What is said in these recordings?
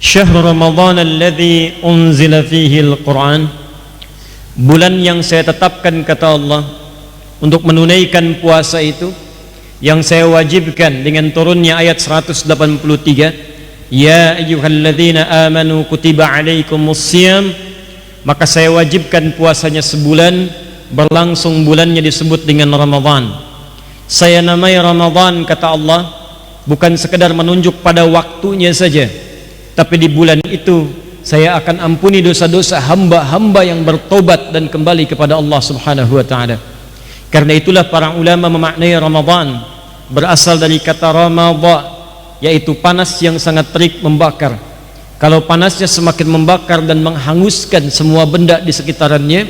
Syahr Ramadan alladzi unzila fihi al-Quran, bulan yang saya tetapkan kata Allah untuk menunaikan puasa itu, yang saya wajibkan dengan turunnya ayat 183, ya ayyuhalladzina amanu kutiba alaikumus syiyam, maka saya wajibkan puasanya sebulan, berlangsung bulannya disebut dengan Ramadan. Saya namai Ramadan kata Allah bukan sekedar menunjuk pada waktunya saja, tapi di bulan itu saya akan ampuni dosa-dosa hamba-hamba yang bertobat dan kembali kepada Allah Subhanahu wa ta'ala. Karena itulah para ulama memaknai Ramadan berasal dari kata ramadha, yaitu panas yang sangat terik membakar. Kalau panasnya semakin membakar dan menghanguskan semua benda di sekitarannya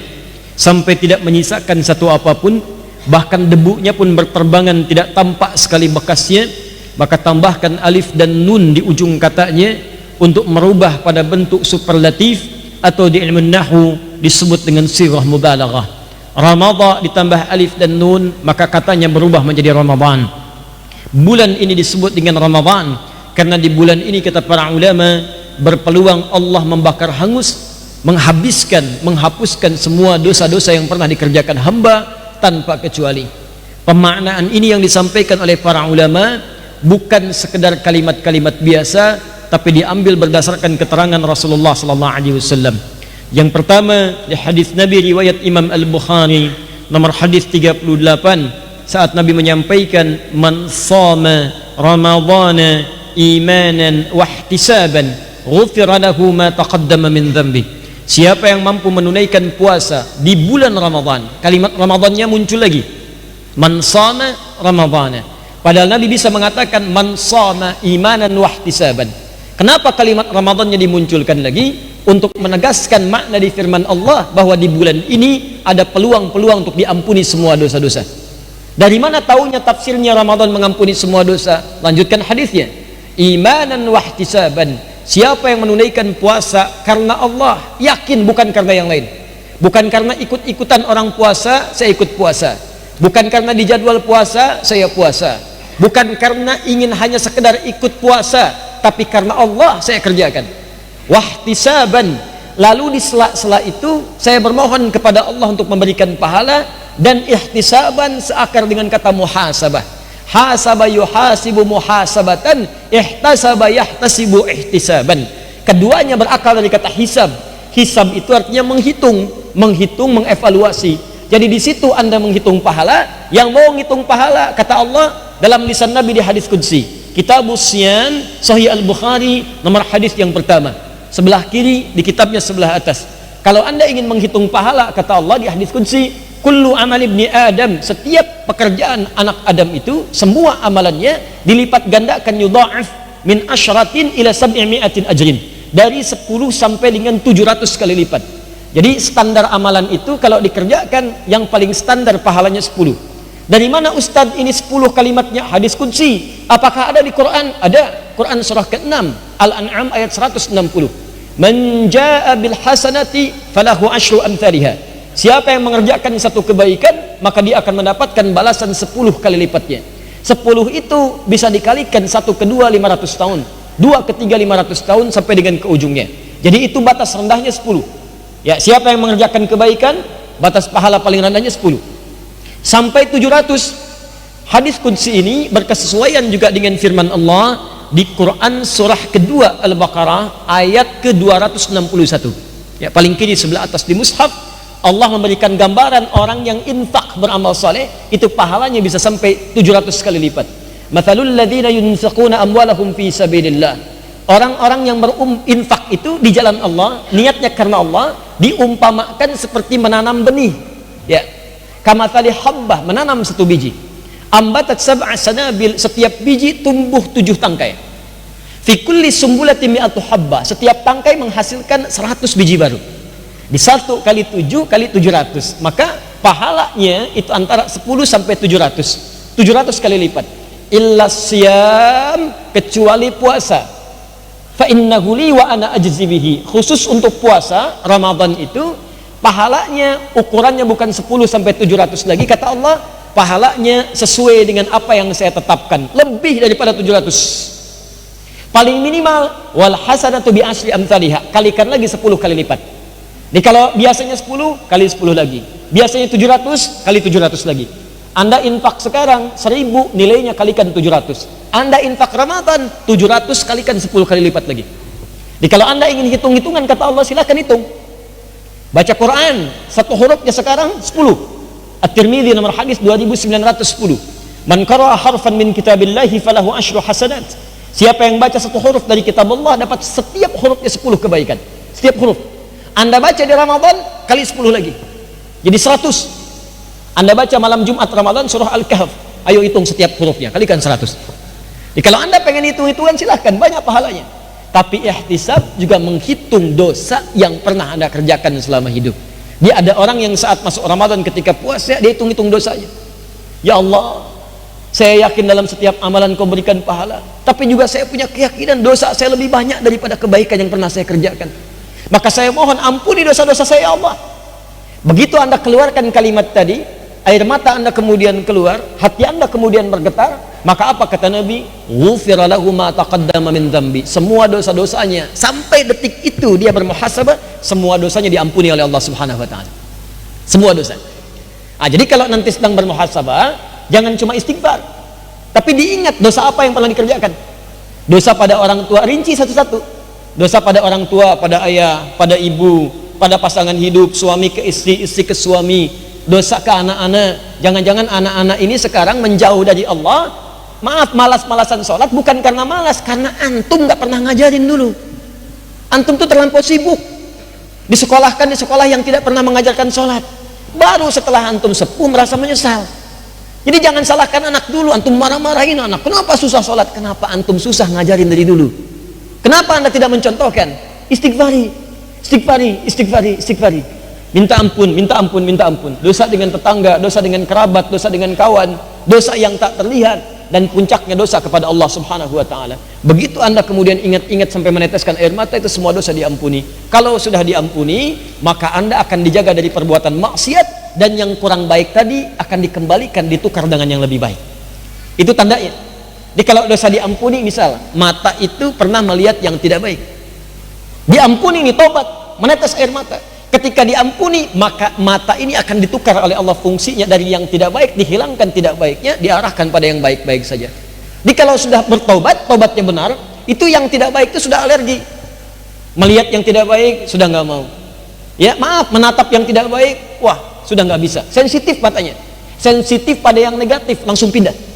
sampai tidak menyisakan satu apapun, bahkan debunya pun berterbangan tidak tampak sekali bekasnya, maka tambahkan alif dan nun di ujung katanya untuk merubah pada bentuk superlatif, atau di ilmu nahwu disebut dengan sirah mubalaghah. Ramadha ditambah alif dan nun, maka katanya berubah menjadi Ramadan. Bulan ini disebut dengan Ramadan karena di bulan ini kata para ulama berpeluang Allah membakar hangus, menghabiskan, menghapuskan semua dosa-dosa yang pernah dikerjakan hamba tanpa kecuali. Pemaknaan ini yang disampaikan oleh para ulama bukan sekedar kalimat-kalimat biasa, tapi diambil berdasarkan keterangan Rasulullah sallallahu alaihi wasallam. Yang pertama di hadis Nabi riwayat Imam Al-Bukhari nomor hadis 38, saat Nabi menyampaikan man shama ramadhana imanan wa ihtisaban ghufira lahu ma taqaddama min dhanbi. Siapa yang mampu menunaikan puasa di bulan Ramadan, kalimat Ramadannya muncul lagi, man shama ramadhana, padahal Nabi bisa mengatakan man shama imanan wa ihtisaban. Kenapa kalimat Ramadannya dimunculkan lagi? Untuk menegaskan makna di firman Allah bahwa di bulan ini ada peluang-peluang untuk diampuni semua dosa-dosa. Dari mana taunya tafsirnya Ramadan mengampuni semua dosa? Lanjutkan hadisnya, imanan wa ihtisaban. Siapa yang menunaikan puasa karena Allah, yakin, bukan karena yang lain, bukan karena ikut-ikutan orang puasa saya ikut puasa, bukan karena di jadwal puasa saya puasa, bukan karena ingin hanya sekedar ikut puasa, tapi karena Allah saya kerjakan. Wahtisaban, lalu di sela-sela itu saya bermohon kepada Allah untuk memberikan pahala. Dan ihtisaban seakar dengan kata muhasabah. Hasaba yuhasibu muhasabatan, ihtasaba yahtasibu ihtisaban. Keduanya berakal dari kata hisab. Hisab itu artinya menghitung, mengevaluasi. Jadi di situ Anda menghitung pahala. Yang mau menghitung pahala, kata Allah dalam lisan Nabi di hadis qudsi, Kitabus Siyam, Sahih Al-Bukhari, nomor hadis yang pertama, sebelah kiri di kitabnya sebelah atas. Kalau Anda ingin menghitung pahala, kata Allah di hadis qudsi, kullu amal ibni Adam, setiap pekerjaan anak Adam itu semua amalannya dilipat gandakan, yudha'af min asyratin ila sab'imi'atin ajrin, dari 10 sampai dengan 700 kali lipat. Jadi standar amalan itu kalau dikerjakan yang paling standar pahalanya 10. Dari mana Ustadz ini 10 kalimatnya? Hadis qudsi. Apakah ada di Quran? Ada. Quran surah ke-6 Al-An'am ayat 160. Man jaa'a bil hasanati falahu asyru amthaliha. Siapa yang mengerjakan satu kebaikan, maka dia akan mendapatkan balasan 10 kali lipatnya. 10 itu bisa dikalikan 1 ke 2 500 tahun, 2 ke 3 500 tahun sampai dengan ke ujungnya. Jadi itu batas rendahnya 10. Ya, siapa yang mengerjakan kebaikan, batas pahala paling rendahnya 10 sampai 700. Hadis qudsi ini berkesesuaian juga dengan firman Allah di Quran surah kedua Al-Baqarah ayat ke-261. Ya, paling kiri sebelah atas di mushaf Allah memberikan gambaran orang yang infak beramal saleh itu pahalanya bisa sampai 700 kali lipat. Mathalul ladzina yunfiquna amwalahum fi sabilillah. Orang-orang yang berinfak itu di jalan Allah, niatnya karena Allah, diumpamakan seperti menanam benih. Ya. Kamathali habbah, menanam satu biji. Ambatat sab'a sanabil, setiap biji tumbuh 7 tangkai. Fi kulli sumbulatin mi'atu habbah, setiap tangkai menghasilkan 100 biji baru. Di 1 kali 7 kali 700, maka pahalanya itu antara 10 sampai 700 kali lipat. Illa siyam, kecuali puasa. Fa innahu li wa ana ajzi bihi. Khusus untuk puasa Ramadan itu pahalanya ukurannya bukan 10 sampai 700 lagi, kata Allah, pahalanya sesuai dengan apa yang saya tetapkan, lebih daripada 700. Paling minimal wal hasanatu bi asyri amsalihha, kalikan lagi 10 kali lipat. Jadi kalau biasanya 10 kali 10 lagi, biasanya 700 kali 700 lagi. Anda infak sekarang 1000, nilainya kalikan 700. Anda infak Ramadan 700 kalikan 10 kali lipat lagi. Jadi kalau Anda ingin hitung-hitungan kata Allah, silakan hitung. Baca Quran satu hurufnya sekarang 10. At-Tirmidzi nomor hadis 2910. Man qara'a harfan min kitabillahi falahu asyru hasanat. Siapa yang baca satu huruf dari kitab Allah dapat setiap hurufnya 10 kebaikan. Setiap huruf. Anda baca di Ramadan kali 10 lagi. Jadi 100. Anda baca malam Jumat Ramadan surah Al-Kahf, ayo hitung setiap hurufnya, kalikan 100. Jadi kalau Anda pengen hitung-hitungan silahkan, banyak pahalanya. Tapi ihtisab juga menghitung dosa yang pernah Anda kerjakan selama hidup. Dia ada orang yang saat masuk Ramadan ketika puasa dia hitung-hitung dosanya. Ya Allah, saya yakin dalam setiap amalan Kau berikan pahala, tapi juga saya punya keyakinan dosa saya lebih banyak daripada kebaikan yang pernah saya kerjakan. Maka saya mohon ampuni dosa-dosa saya, ya Allah. Begitu Anda keluarkan kalimat tadi, air mata Anda kemudian keluar, hati Anda kemudian bergetar, maka apa kata Nabi? Ghufira lahu ma taqaddama min dzambi. Semua dosa-dosanya sampai detik itu dia bermuhasabah, semua dosanya diampuni oleh Allah Subhanahu wa taala. Semua dosa. Jadi kalau nanti sedang bermuhasabah, jangan cuma istighfar, tapi diingat dosa apa yang pernah dikerjakan. Dosa pada orang tua, rinci satu-satu. Dosa pada orang tua, pada ayah, pada ibu, pada pasangan hidup, suami ke istri, istri ke suami, dosa ke anak-anak. Jangan-jangan anak-anak ini sekarang menjauh dari Allah. Maaf, malas-malasan sholat bukan karena malas, karena antum gak pernah ngajarin dulu. Antum tuh terlampau sibuk, disekolahkan di sekolah yang tidak pernah mengajarkan sholat. Baru setelah antum sepuh merasa menyesal. Jadi jangan salahkan anak dulu. Antum marah-marahin anak, kenapa susah sholat? Kenapa antum susah ngajarin dari dulu? Kenapa Anda tidak mencontohkan? Istighfari, istighfari, istighfari, istighfari. Minta ampun, minta ampun, minta ampun. Dosa dengan tetangga, dosa dengan kerabat, dosa dengan kawan, dosa yang tak terlihat, dan puncaknya dosa kepada Allah Subhanahu wa taala. Begitu Anda kemudian ingat-ingat sampai meneteskan air mata, itu semua dosa diampuni. Kalau sudah diampuni, maka Anda akan dijaga dari perbuatan maksiat, dan yang kurang baik tadi akan dikembalikan, ditukar dengan yang lebih baik. Itu tandanya. Jadi kalau dosa diampuni, misal mata itu pernah melihat yang tidak baik, diampuni, ini tobat, menetes air mata. Ketika diampuni, maka mata ini akan ditukar oleh Allah fungsinya, dari yang tidak baik dihilangkan tidak baiknya, diarahkan pada yang baik-baik saja. Jadi kalau sudah bertobat, tobatnya benar, itu yang tidak baik itu sudah alergi. Melihat yang tidak baik sudah nggak mau. Ya maaf, menatap yang tidak baik, wah sudah nggak bisa. Sensitif matanya, sensitif pada yang negatif, langsung pindah.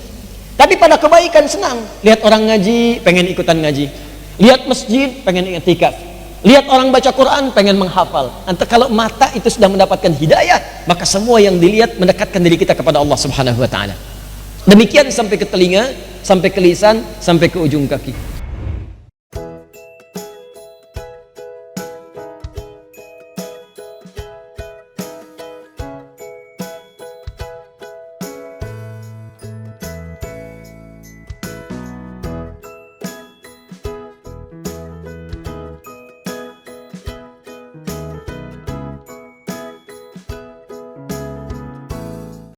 Tapi pada kebaikan senang, lihat orang ngaji pengen ikutan ngaji, lihat masjid pengen iktikaf, lihat orang baca Quran pengen menghafal. Nanti kalau mata itu sudah mendapatkan hidayah, maka semua yang dilihat mendekatkan diri kita kepada Allah Subhanahu wa taala. Demikian sampai ke telinga, sampai ke lisan, sampai ke ujung kaki.